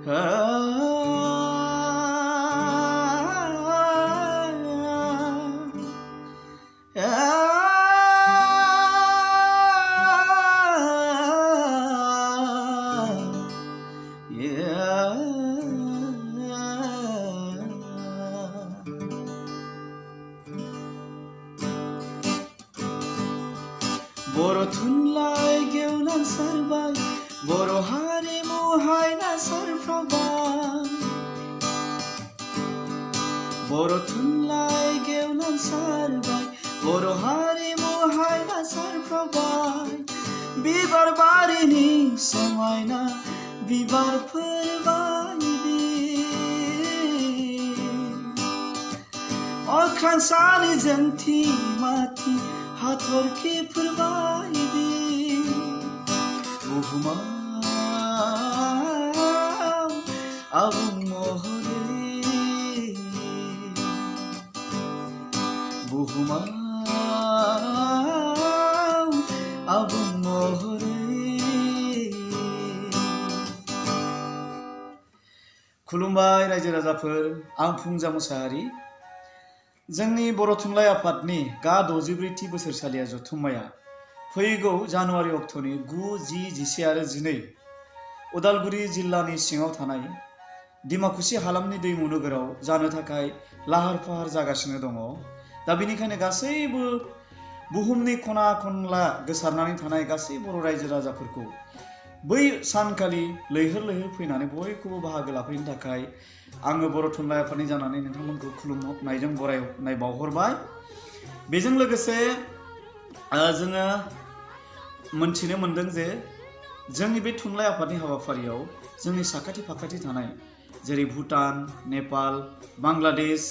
बर' थुनलाइ गेवलां सारबाय बर' हारिमु हायना सारफ्रावबाय बर' थुनलाइ गेवलां सारबाय बर' हारिमु हायना सारफ्रावबाय बिबार बारिनि समायना बिबारफोर बायदि अख्रां सानि जोंथि माथि हाथरखिफोर बायदि बुहुमाव आबुं महरै बुहुमाव आबुं महरै खुलुमबाय रायजो राजाफोर आं फुंजा मुसाहारि जोंनि बर' थुनलाइ आफादनि गा 64थि बोसोरसालिया जथुम्माया फैगौ जानुवारि अक्ट'नि 9, 10, 11 आरो 12 उदालगुरि जिल्लानि सिङाव थानाय डिमाकुसि हालामनि दैमु नोगोराव जानो थाखाय लाहार फाहार जागासिनो दङ। दा बेनिखायनो गासैबो बुहुमनि खना खनला गोसारनानै थानाय गासै बर' रायजो राजाफोरखौ बै सानखालि लैहोर लैहोर फैनानै बयखौबो बाहागो लाफैनो थाखाय आङो बर' थुनलाइ आफादनि जानानै नोंथांमोनखौ खुलुमनायजों बरायनाय बावहरबाय। बेजों लोगोसे जोङो मोनथिनो मोन्दों जे जोंनि बे थुनलाइ आफादनि हाबाफारियाव जोंनि साखाथि फाखाथि थानाय जेरै भुटान, नेपाल, बांलादेश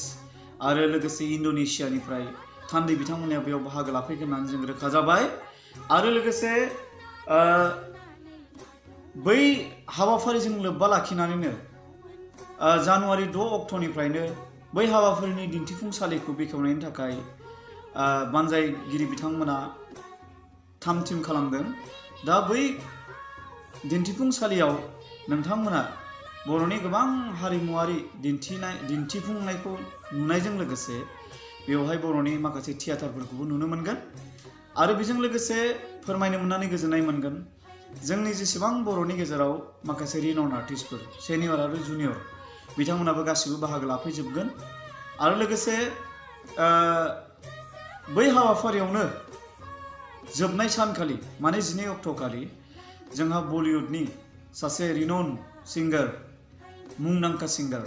आरो लोगोसे इन्ड'नेसियानिफ्राय थान्दै बिथांमोना बेयाव बाहागो लाफैगोन होननानै जों रोखा जाबाय। आरो लोगोसे बै हाबाफारिजों लोब्बा लाखिनानैनो जानुवारि 6 अक्ट'निफ्रायनो बै हाबाफारिनि दिन्थिफुंसालिखौ बेखेवनायनि थाखाय बानजायगिरि बिथांमोना थाम-थिम खालामदों। दा बै दिन्थिफुंसालियाव नोंथांमोना बर'नि गोबां हारिमुवारि दिन्थिफुंनायखौ नुनायजों लोगोसे बेवहाय बर'नि माखासे थियाटारफोरखौबो नुनो मोनगोन आरो बेजों लोगोसे फोरमायनो मोननानै गोजोननाय मोनगोन जोंनि जेसेबां बर'नि गेजेराव माखासे रिनन आर्टिस्टफोर सेनियर आरो जुनियर बिथांमोनाबो गासिबो बाहागो लाफैजोबगोन। आरो लोगोसे बै हाबाफारियावनो जोबनाय सानखालि माने 12 अक्ट'खालि जोंहा बलिउडनि सासे रिनन सिंगार मुंदांखा सिंगार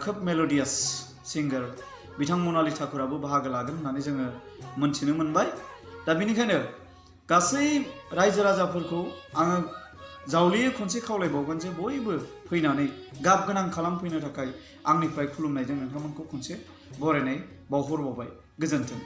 खोब मेल'डियास सिंगार बिथां मनालि ठाकुराबो बाहागो लागोन होननानै जोङो मोनथिनो मोनबाय। दा बेनिखायनो गासै रायजो राजाफोरखौ आङो जावलियै खनसे खावलायबावगोन जे बयबो फैनानै गाब गोनां खालामफैनो थाखाय आंनिफ्राय खुलुमनायजों नोंथांमोनखौ खनसे बरायनाय बावहरबावबाय। गोजोन्थों।